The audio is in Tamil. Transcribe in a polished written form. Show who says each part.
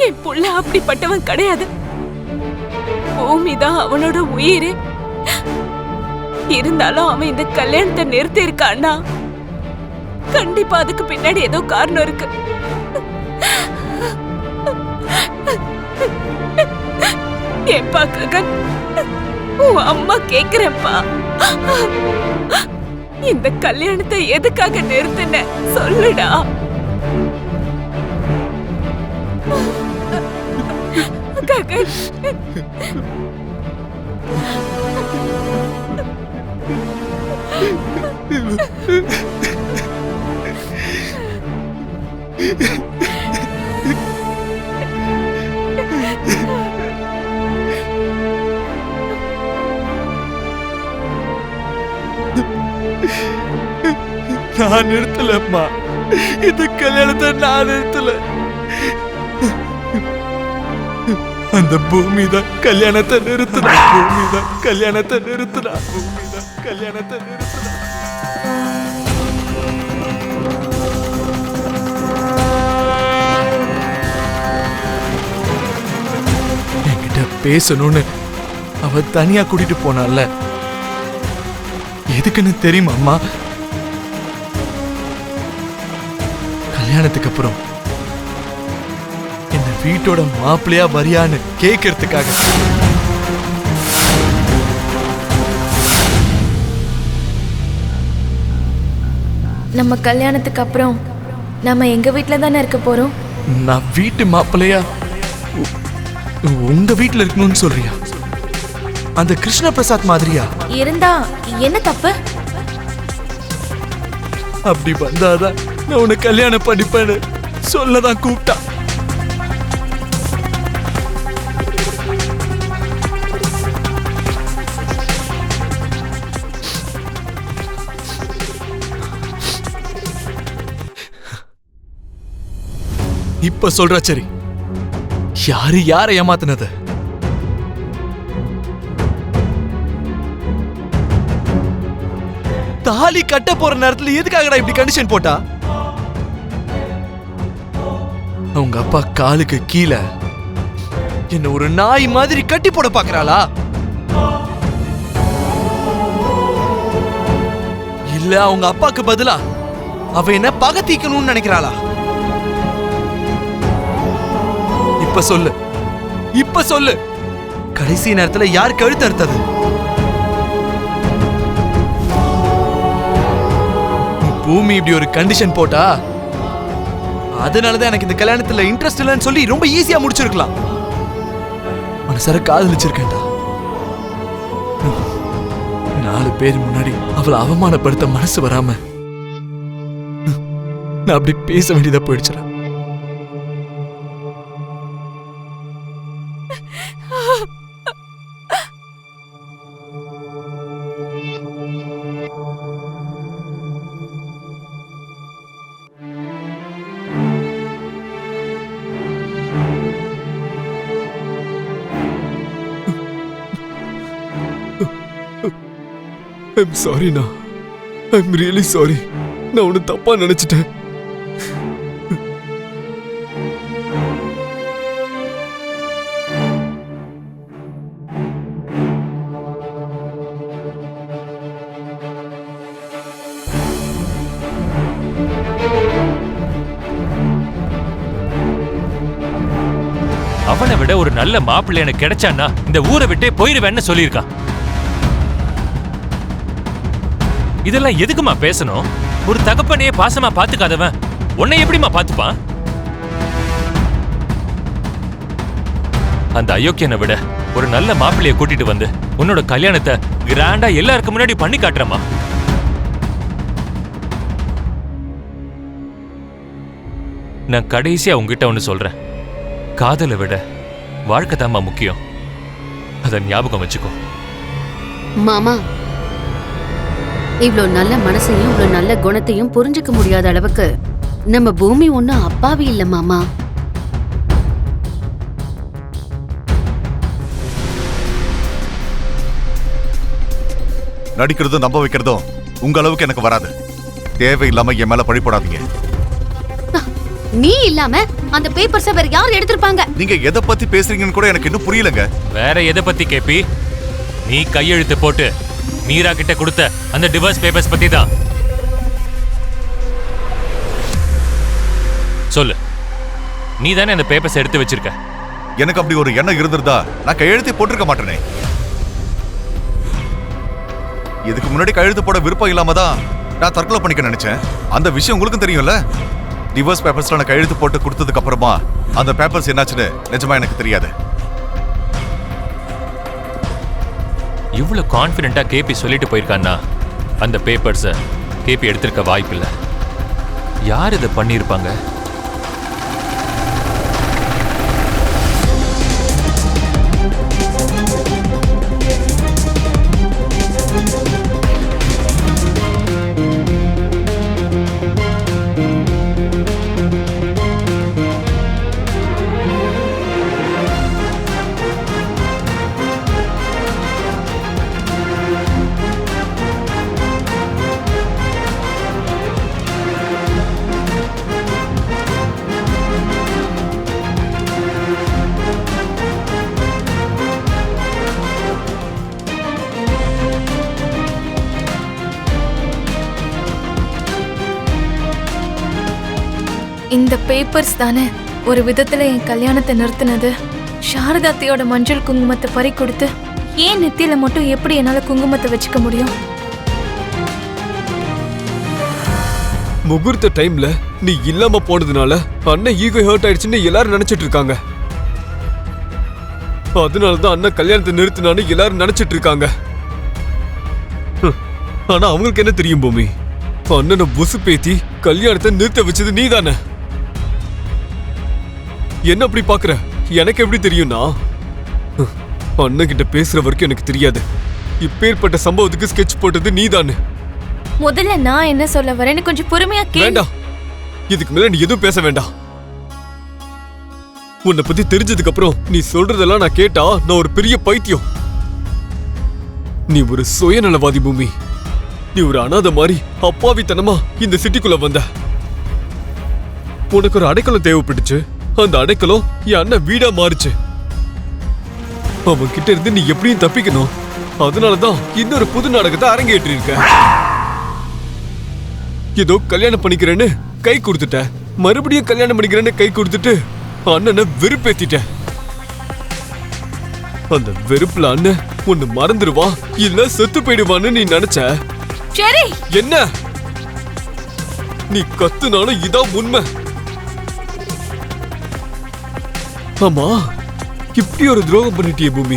Speaker 1: என் புள்ள அப்படிப்பட்டவன் கிடையாது. பூமிதான் அவனோட உயிர். இருந்தாலும் அவன் இந்த கல்யாணத்தை நிறுத்தி இருக்கான்னா கண்டிப்பா அதுக்கு பின்னாடி ஏதோ காரணம் இருக்கு. ஏப்பா ககன், உன் அம்மா கேக்குறப்பா, இந்த கல்யாணத்தை எதுக்காக நிறுத்தின சொல்லுடா. ககன்,
Speaker 2: நான் நிறுத்தலம்மா, இந்த கல்யாணத்தை நான் நிறுத்தல. அந்த பூமி தான் கல்யாணத்தை நிறுத்தினா, பூமி தான் கல்யாணத்தை நிறுத்தினா, பூமி தான் கல்யாணத்தை நிறுத்தினா. என்கிட்ட பேசணும்னு அவ தனியா கூட்டிட்டு போனால, எதுக்குன்னு தெரியுமா அம்மா? கல்யாணத்துக்கு அப்புறம் இந்த வீட்டோட மாப்பிள்ளையா வரியான்னு கேட்கறதுக்காக.
Speaker 3: நம்ம கல்யாணத்துக்கு அப்புறம் நம்ம எங்க வீட்ல தானே இருக்க போறோம்.
Speaker 2: நான் வீட்டு மாப்பிள்ளையா உங்க வீட்டுல இருக்கணும்னு சொல்றியா? அந்த கிருஷ்ண பிரசாத் மாதிரியா
Speaker 3: இருந்தா என்ன தப்பு?
Speaker 2: அப்படி வந்தாதான் நான் உன்னை கல்யாணம் பண்ணிப்பேன்னு சொல்லதான் கூப்பிட்டா. இப்ப சொல்றா சரி, யாரு யாரை ஏமாத்தினது? தாலி கட்ட போற நேரத்துல எதுக்காகடா இப்படி கண்டிஷன் போட்டா? அவங்க அப்பா காலுக்கு கீழே என்ன ஒரு நாய் மாதிரி கட்டி போட பாக்குறாளா? இல்ல அவங்க அப்பாக்கு பதிலா அவ என்ன பகை தீக்கணும்னு நினைக்கிறாளா? இப்ப சொல்லு, இப்ப சொல்லு, கடைசி நேரத்துல யார் கழுத்து அறுத்தது? பூமி இப்படி ஒரு கண்டிஷன் போட்டா அதனாலதான் எனக்கு இந்த கல்யாணத்துல இன்ட்ரெஸ்ட் இல்லைன்னு சொல்லி ரொம்ப ஈஸியா முடிச்சிருக்கலாம். மனசார காதலிச்சிருக்கேன்டா. 4 பேர் முன்னாடி அவளை அவமானப்படுத்த மனசு வராம நான் அப்படி பேச வேண்டியதா போயிடுச்சுடா. I'm sorry na. I'm really sorry. நான் உன்னை தப்பா நினைச்சிட்டேன்.
Speaker 4: அவனை விட ஒரு நல்ல மாப்பிள்ளை எனக்கு கிடைச்சான்னா இந்த ஊரை விட்டே போயிருவேன்னு சொல்லியிருக்கான். இதெல்லாம் எதுக்குமா பேசணும்? ஒரு தகப்பனையே பாசமா பாத்துக்காதவன் உன்னை எப்படிமா பாத்துப்பான்? அந்த அயோக்கியனை விட ஒரு நல்ல மாப்பிள்ளைய கூட்டிட்டு வந்து உன்னோட கல்யாணத்தை கிராண்டா எல்லாருக்கும் முன்னாடி பண்ணி காட்டுறமா. நான் கடைசியா உங்ககிட்ட ஒண்ணு சொல்றேன், காதலை விட வாழ்க்கை தாம்மா முக்கியம். அத ஞாபகம் வச்சுக்கோ.
Speaker 5: மாமா, இவ்ளோ நல்ல மனசையும் இவ்ளோ நல்ல குணத்தையும் புரிஞ்சுக்க முடியாத அளவுக்கு நம்ம பூமி ஒண்ணும் அப்பாவி இல்ல மாமா.
Speaker 6: நடிக்கிறதும் நம்ப வைக்கிறதும் உங்க அளவுக்கு எனக்கு வராது. தேவையில்லாம என் மேல பழி போடாதீங்க.
Speaker 5: நீ இல்லாம அந்த பேப்பர்ஸ வேற யார் எடுத்திருப்பாங்க?
Speaker 6: நீங்க எதை பத்தி பேசுறீங்கன்னு கூட எனக்கு இன்னும் புரியலங்க.
Speaker 4: வேற எதை பத்தி கேப்பி? நீ கையெழுத்து போட்டு மீரா கிட்ட கொடுத்த அந்த டிவோர்ஸ் பேப்பர்ஸ் பத்தி தான். சொல்லு, நீ தானே அந்த பேப்பர்ஸ் எடுத்து வச்சிருக்க?
Speaker 6: எனக்கு அப்படி ஒரு எண்ணம் இருந்திருந்தா நான் கையெழுத்து போட்டிருக்க மாட்டேனே. இதுக்கு முன்னாடி கையெழுத்து போட விருப்பம் இல்லாம தான் நான் தற்கொலை பண்ணிக்க நினைச்சேன். அந்த விஷயம் உங்களுக்கும் தெரியும்ல. டிவோர்ஸ் பேப்பர்ஸ்ல நான் கையெழுத்து போட்டு கொடுத்ததுக்கு அப்புறமா அந்த பேப்பர்ஸ் என்னாச்சுன்னு நிஜமா எனக்கு தெரியாது.
Speaker 4: இவ்வளவு கான்ஃபிடென்ட்டா கேபி சொல்லிட்டு போயிருக்கான்னா அந்த பேப்பர்ஸை கேபி எடுத்திருக்க வாய்ப்பில்லை. யார் இதை பண்ணியிருப்பாங்க?
Speaker 3: இந்த பேப்பர்ஸ் தானே ஒரு விதத்துல என் கல்யாணத்தை நிறுத்தினது. சாரதாத்தையோட மஞ்சள் குங்குமத்தை பறி கொடுத்து ஏன் நெத்தியில மட்டும் எப்படி என்னால குங்குமத்தை வச்சுக்க முடியும்?
Speaker 7: முகூர்த்த டைம்ல நீ இல்லாம போனதுனால அண்ணன் ஈகோ ஹர்ட் ஆயிடுச்சுன்னு எல்லாரும் நினைச்சிட்டு இருக்காங்க. அதனாலதான் அண்ணன் கல்யாணத்தை நிறுத்தினான்னு எல்லாரும் நினைச்சிட்டு இருக்காங்க. ஆனா அவங்களுக்கு என்ன தெரியும் பூமி? அண்ணனை புசு பேத்தி கல்யாணத்தை நிறுத்த வச்சது நீ தானே. என்ன அப்படி பாக்குற? எனக்கு எப்படி தெரியும்னா அண்ணன் கிட்ட பேசுற வரைக்கும் எனக்கு தெரியாது. இப்பேற்பட்ட சம்பவத்துக்கு ஸ்கெட்ச் போட்டது நீ தானே.
Speaker 3: முதல்ல நான் என்ன சொல்ல வரேன்னு கொஞ்சம் பொறுமையா கேளு.
Speaker 7: வேண்டாம், இதுக்கு மேல நீ எதுவும் பேச வேண்டாம். உன்னை பத்தி தெரிஞ்சதுக்கு அப்புறம் நீ சொல்றதெல்லாம் நான் கேட்டா நான் ஒரு பெரிய பைத்தியம். நீ ஒரு சுயநலவாதி பூமி. நீ ஒரு அனாதை மாதிரி அப்பாவித்தனமா இந்த சிட்டிக்குள்ள வந்த. உனக்கு ஒரு அடைக்கலம் தேவைப்பட்டுச்சு. அந்த அடைக்கலம் என் அண்ணன் வீடா மாறுச்சு. அவன் கிட்ட இருந்து நீ எப்படியும் தப்பிக்கணும். அதனாலதான் இன்னொரு புது நாடகத்தை அரங்கேற்றி இருக்க. ஏதோ கல்யாணம் பண்ணிக்கிறேன்னு கை கொடுத்துட்ட, மறுபடியும் கல்யாணம் பண்ணிக்கிறேன்னு கை கொடுத்துட்டு அண்ணனை வெறுப்பேத்திட்ட. அந்த வெறுப்புல அண்ணன் உன்னை மறந்துடுவா இல்ல செத்து போயிடுவான்னு நீ நினைச்ச.
Speaker 3: சரி,
Speaker 7: என்ன நீ கத்துனாலும் இதான் உண்மை. ஆமா, இப்படி ஒரு துரோகம் பண்ணிட்டியே பூமி.